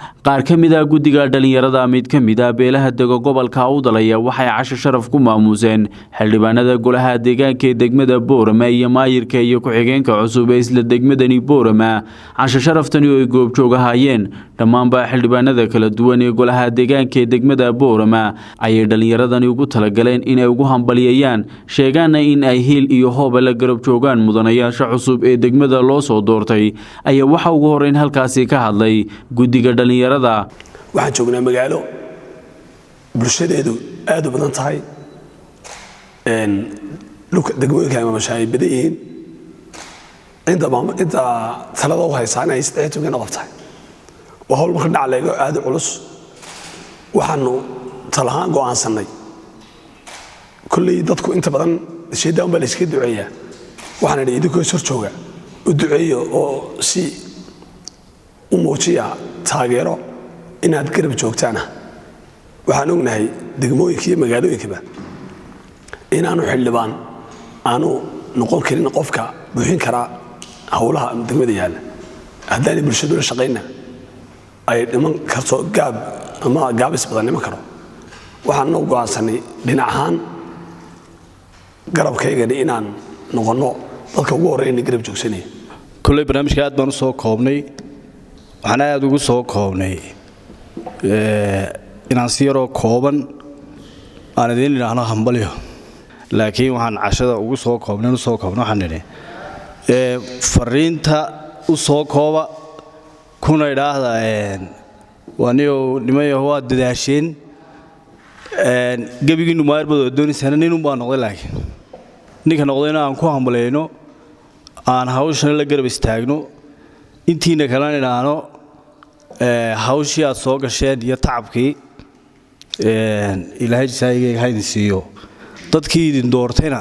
qaar ka mid ah guddiga dhalinyarada mid ka mid ah beelaha dega gobolka Awdalaya waxay casho sharaf ku maamuseen xildhibaanada golaha deegaanka ee degmada Boorama iyo maayirka iyo ku-xigeenka cusub ee isla degmadani Boorama. Casho sharaftani oo ay goobjoog ahaayeen dhammaanba xildhibaanada kala duwan ee golaha deegaanka ee degmada Boorama ayay dhalinyaradani ugu talagaleen in ay ugu hambalyeeyaan sheegaana in ay hiil iyo hoob la garab joogaan mudanayaasha cusub ee degmada loo soo doortay ayaa waxa ugu horeyn halkaasi ka hadlay guddiga waxaan joognaa magaalo bulshadeedu aad u badan tahay degmooyinka ay maamulshahay badan yihiin inta talada u haysaan ay saddex toban qabtahay waa hawl marka dhacleego aad u culus waxaanu talahaan go'aansanay kulley dadku inta badan sheedaan baa la iska duceeyaa waxaan idhi idinkoo soo jooga u duceeyo oo si u muujiya taageero inaad garab joogtaan waxaan ognahay degmooyinka iyo magaalooyinkaba inaanu xildhibaan aanu noqon karin qofka buuxin kara howlaha degmada yaalla haddaanay bulshadu la shaqayna ay dhiman karto gaab ama gaabis badan dhiman karo waxaan noo go'aansanay dhinac ahaan garabkaygani inaan noqonno dadka ugu horreeyna garab joogsanaya kulley barnaamijka aad baan u soo koobnay waxaan aad ugu soo koobnay inaan si yaroo kooban aan idiin idhaahno hambalyo laakiin waxaan cashada ugu soo koobnay waxaan nidhi fariinta u soo kooba kuna idhaahda waaniyo nimayaho waa dadaasheen gebigiinnu maayarbadoo doonaysana ninunbaa noqday laakiin ninka noqdayna aan ku hambalyayno aan hawshana la garab istaagno intiina kalena idhaahno hawshii aad soo gasheen iyo tacabkii ilaahay jasaayigayga ha idin siiyo dadkii idin doortayna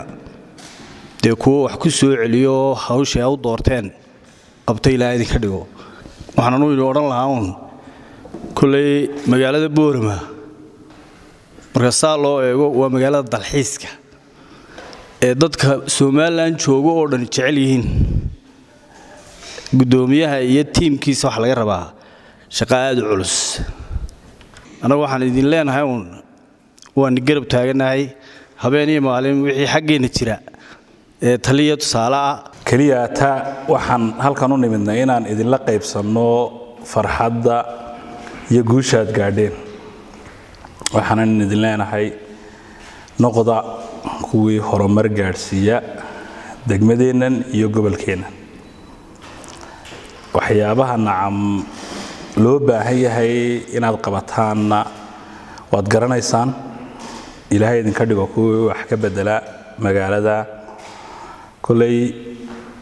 dee kuwo wax ku soo celiyo hawshii a u doorteen qabtay ilaahay idinka dhigo waxaananu idin odhan lahaa uun kulley magaalada Boorama marka saa loo eego waa magaalada dalxiiska ee dadka Soomaaliland jooga oo dhan jecel yihiin gudoomiyaha iyo tiimkiisa wax laga rabaa shaqo aad u culus anagu waxaan idin leenahay waan garab taaganahay habeen iyo maalin wixii xaggeena jira ee taliya tusaale ah kaliya ta waxaan halkan u nimidnay inaan idin la qaybsano farxadda iyo guushaad gaadheen waxaan idin leenahay noqda kuwii horumar gaarsiiya degmadeennan iyo gobolkeennan waxyaabaha nacam loo baahan yahay inaad qabataanna waad garanaysaan ilaahay idinka dhigo kuwii wax ka bedela magaalada kulley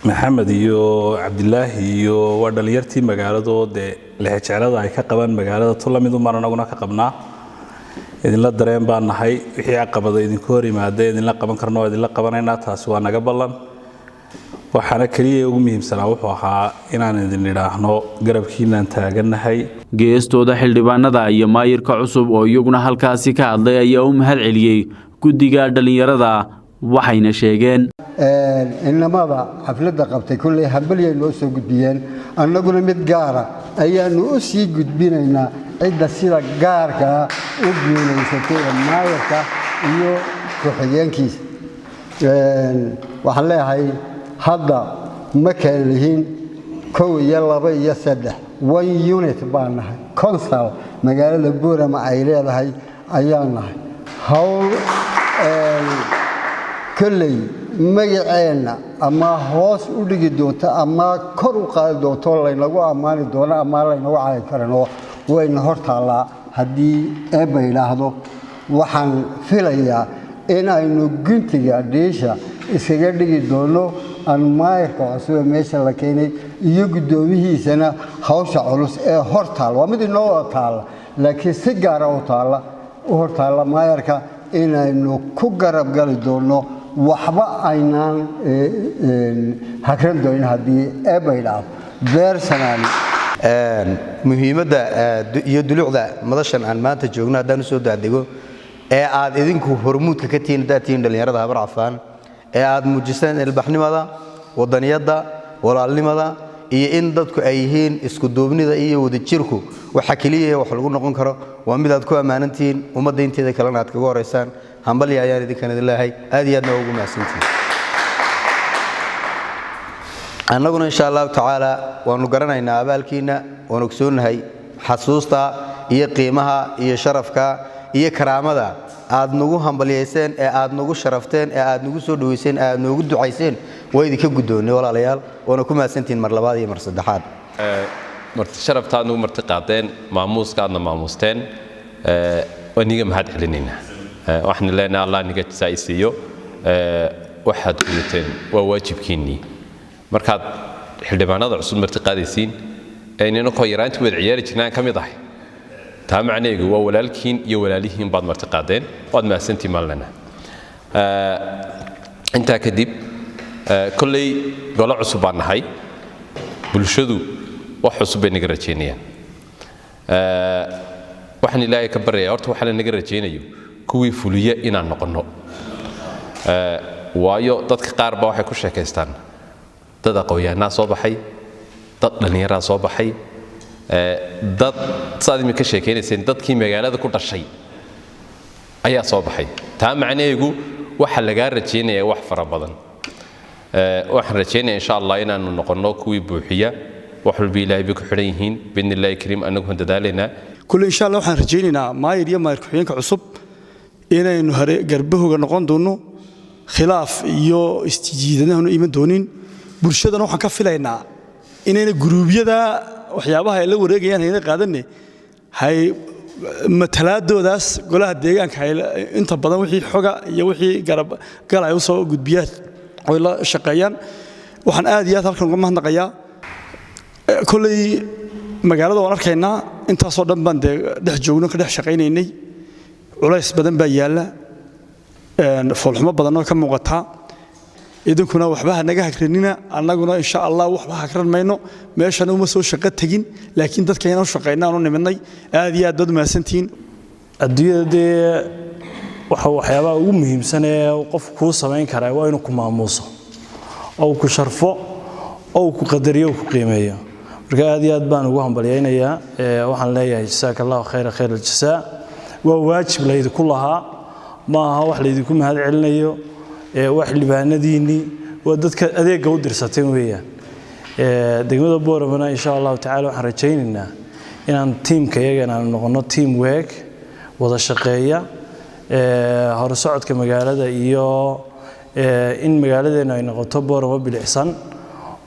maxamed iyo cabdilaahi iyo waa dhalinyartii magaaladooda lehjeclada ay ka qabaan magaalada tulamid u maranaguna ka qabnaa idinla dareen baan nahay wixii caqabada idinku hor yimaada idinla qaban karno idinla qabanaynaa taasi waa naga ballan waxaana kaliya ugu muhiimsanaa wuxuu ahaa inaan idin idhaahno garabkiinaan taaganahay geestooda xildhibaanada iyo maayirka cusub oo iyaguna halkaasi ka hadlay ayaa u mahad celiyey guddiga dhalinyarada waxayna sheegeen inamada xafladda qabtay kulley hambalyay noo soo gudbiyeen annaguna mid gaara ayaanu u sii gudbinaynaa cidda sida gaarka u guulaysatay maayirka iyo ku-xigeenkiisa waxaan leeyahay hadda ma kala lihiin 1 iyo 2 iyo 3 1 unit baan nahay council magaalada Boorama ay leedahay ayaan nahay hawl kulley magaceena ama hoos u dhigi doonto ama kor u qaadi doonto laynagu ammaani doono ama laynagu caayi karano wayna hortaallaa haddii eebba yidhaahdo waxaan filayaa in aynu guntiga dhiisha iskaga dhigi doono aan maayirka cusub meesha la keenay iyo gudoomihiisana hawsha culus ee hortaal waa mid inoo taala laakiin si gaar ah u hortaala maayirka inaynu ku garab gali doono waxba aynaan hakran doonin haddii eebba yidhaahdo beersanaan muhiimadda iyo dulucda madashan aan maanta joogno haddaan u soo daadego ee aad idinku hormuudka ka tihiin haddaad tihiin dhallinyarada habar cafaan ee aad muujiseen ilbaxnimada wadaniyadda walaalnimada iyo in dadku ay yihiin isku duubnida iyo wadajirku waxa kaliya wax lagu noqon karo waa mid aad ku ammaanantiin ummadda inteeda kalena aad kaga horeysaan hambal ayaan idinkan ilaahay aad iyo aadna ugu mahadsantiin annaguna insha Allah taala waanu garanaynaa abaalkiina waanu ogsoonahay xasuusta iyo qiimaha iyo sharafka iyo karaamada aad nagu hambaliyeyseen ee aad nagu sharafteen ee aad nagu soo dhaweyseen ee aad nagu ducayseen way idinka gudoonay walaalayaal waana ku mahadsantiin mar labaad iyo mar saddexaad marti sharaftaad nagu marti qaadeen maamuuskaadna maamuusteen waniga mahad celinayna waxaan leenahay Allah niga jisaysiyo waxaad gudateen waa waajibkiinii markaad xildhibaanada cusub marti qaadaysiin aynana ku yaraantii wada ciyaari jirnaan kamid ahay taa macnaheedu waa walaalkiin iyo walaalihiin baad marti qaadeen waad mahadsantiin maalna inta kadib kullay golo cusub baan nahay bulshadu wax cusub bay naga rajeynayaan waxaan ilaahay ka baryayaa horta waxa la naga rajeynayo kuwii fuliya inaan noqono waayo dadka qaar baa waxay ku sheekaystaan dad aqoonyahanaa soo baxay dad dhallinyaraa soo baxay dad saad imika sheekaynayseen dadkii magaalada ku dhashay ayaa soo baxay taa macnaheegu waxa laga rajeynayaa wax fara badan waxaan rajeynayaa insha Allah inaanu noqono kuwii buuxiya wax walba Ilaahay ku xiran yihiin bidnillaahi kariim anagu dadaalena kullu insha Allah waxaan rajeynaynaa maayir iyo maayir ku-xigeenka cusub inaynu garbahooga noqon doono khilaaf iyo istijiidanaanu iman doonin bulshadana waxaan ka filaynaa inayna guruubyada waxyaabaha ay la wareegayaan hayna qaadanne hay matalaadoodaas golaha deegaanka inta badan wixii xoga iyo wixii garab gal ay u soo gudbiyaan oo la shaqeeyaan waxaan aad iyo aad halkan uga mahadnaqayaa kulay magaalada waan arkaynaa intaasoo dhan baan dhex joogno ka dhex shaqaynaynay culays badan baa yaala foolxumo badan oo ka muuqata idinkuna waxba naga hakranina annaguna insha Allah waxba hakran mayno meeshana uma soo shaqo tagin laakiin dadkayna u shaqeynaa oo nimanay aad iyo aad dad maasantiin adduunyada waxyaabaha ugu muhiimsan ee qof ku sameyn kara waa inuu ku maamuuso oo ku sharfo oo ku qadariyo ku qiimeeyo marka aad iyo aad baan ugu hambaliyaynayaa waxaan leeyahay jazakallahu khayr al-jazaa waa waajib leeyahay lahaa ma aha wax leeyahay mahad celinayo wax libaanadiini waa dadka adeega u dirsateen weeyaan degmada Boorama insha Allah taala waxaan rajaynaynaa inaan teamka iyagana noqono team work wada shaqeeya hor socodka magaalada iyo in magaaladeena ay noqoto Boorama bilicsan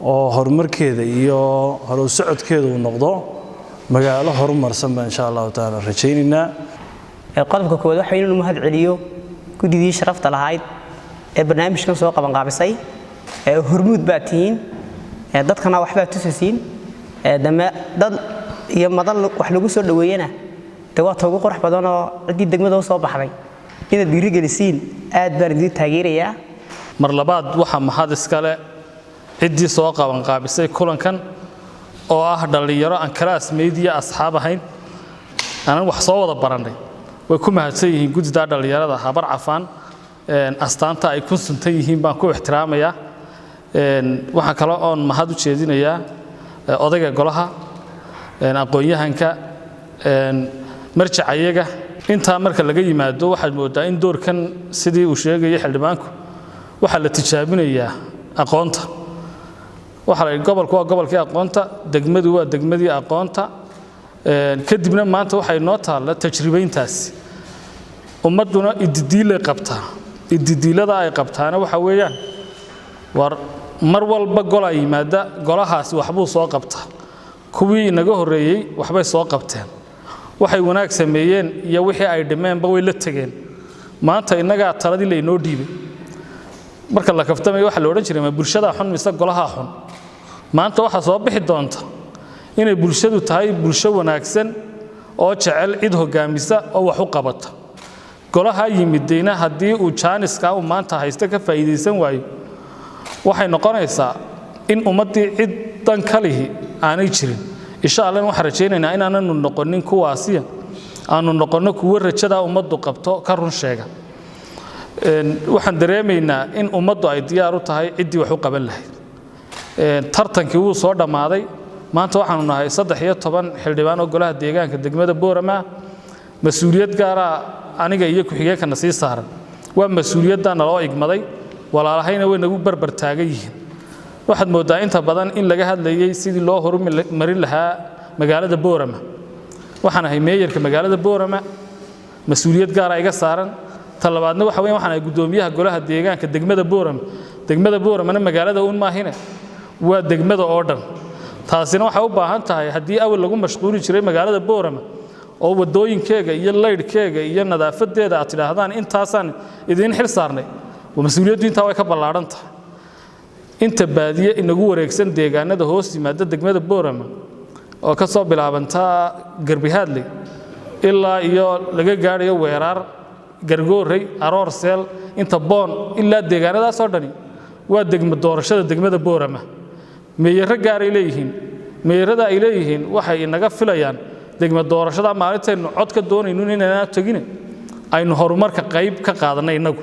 oo horumarkeeda iyo hor socodkeeda uu noqdo magaalo horumarsan baan insha Allah taala rajaynaynaa qodobka koowaad waxa inuu mahad celiyo gudidii sharafta lahayd ee barnaamijkan soo qaban qaabisay hormuud baatiin dadkana waxba tusasiin dad iyo madal wax lagu soo dhaweeyana waa ugu qurux badan oo cidii degmada soo baxday inaad dhiirigelisiin aad baan idin taageerayaa mar labaad waxa mahad iskale cidii soo qaban qaabisay kulankan oo ah dhalinyaro aan kalaas meediya asxaab ahayn aanan wax soo wada baranay way ku mahadsan yihiin gudida dhalinyarada habar cafaan astaanta ay ku suntan yihiin baan ku ixtiraamayaa waxa kale oo mahad u jeedinayaa odayga golaha aqoonyahanka marjac ayaga inta marka laga yimaado waxaad moodaa in doorkan sidii uu sheegay xildhibaanku waxa la tijaabinayaa aqoonta waxa la gobolku waa gobolkii aqoonta degmadu waa degmadii aqoonta kadibna maanta waxay noo taala tajribeyntaas ummaduna ididiilay qabtaa ididiilada ay qabtaana waxa weeyaan war mar walba gol ay yimaada golahaas waxbuu soo qabtaa kuwii inaga horeeyay waxbay soo qabteen waxay wanaag sameeyeen iyo wixii ay dhimeenba way la tageen maanta inaga taladii la inoo dhiibay marka la kaftamay waxa la oran jiray ma bulshada xun mise golaha xun maanta waxa soo bixi doonta inay bulshadu tahay bulsho wanaagsan oo jecel cid hogaamisa oo wax u qabata golaha yimidayna hadii uu jaaniska uu maanta haysta ka faa'iideysan waayo waxay noqonaysaa in ummadii cid dan kalihi aanay jirin insha Allah waxaan rajaynaynaa in aanu noqonin kuwaasiya aanu noqono kuwa rajada ummaddu qabto ka run sheega waxaan dareemaynaa in ummaddu ay diyaar u tahay cidii wax u qaban lahayd tartankii wuu soo dhammaaday maanta waxaanu nahay 13 xildhibaan oo golaha deegaanka degmada Boorama mas'uuliyad gaar ah aniga iyo ku-xigeenkana sii saaran waa mas'uuliyadda naloo igmaday walaalahayna way nagu barbar taagan yihiin waxaad moodaa inta badan in laga hadlayay sidii loo horumarin lahaa magaalada Boorama waxaan ahay meeyarka magaalada Boorama mas'uuliyad gaar ah iga saaran talabaadna waxa weeyaan waxaan ahay gudoomiyaha golaha deegaanka degmada Boorama magaalada uun maahine waa degmada oo dhan taasina waxa u baahan tahay haddii awal lagu mashquuli jiray magaalada Boorama oo wadooyinkeega iyo leydhkeega iyo nadaafadeeda aad tidhaahdaan intaasaan idin xil saarnay mas'uuliyaddu intaa way ka ballaaran tahay inta baadiye inagu wareegsan deegaanada hoos yimaada degmada Boorama oo ka soo bilaabanta Garbihaadley ilaa iyo laga gaarayo Weeraar Gargoorey Aroorseel inta Boon ilaa deegaanadaas oo dhani waa degmo doorashada degmada Boorama meeyara gaar ay leeyihiin meeyarada ay leeyihiin waxay inaga filayaan degmo doorashada maalinteenu cod ka doonayno inaan tagin aynu horumarka qayb ka qaadanay inagu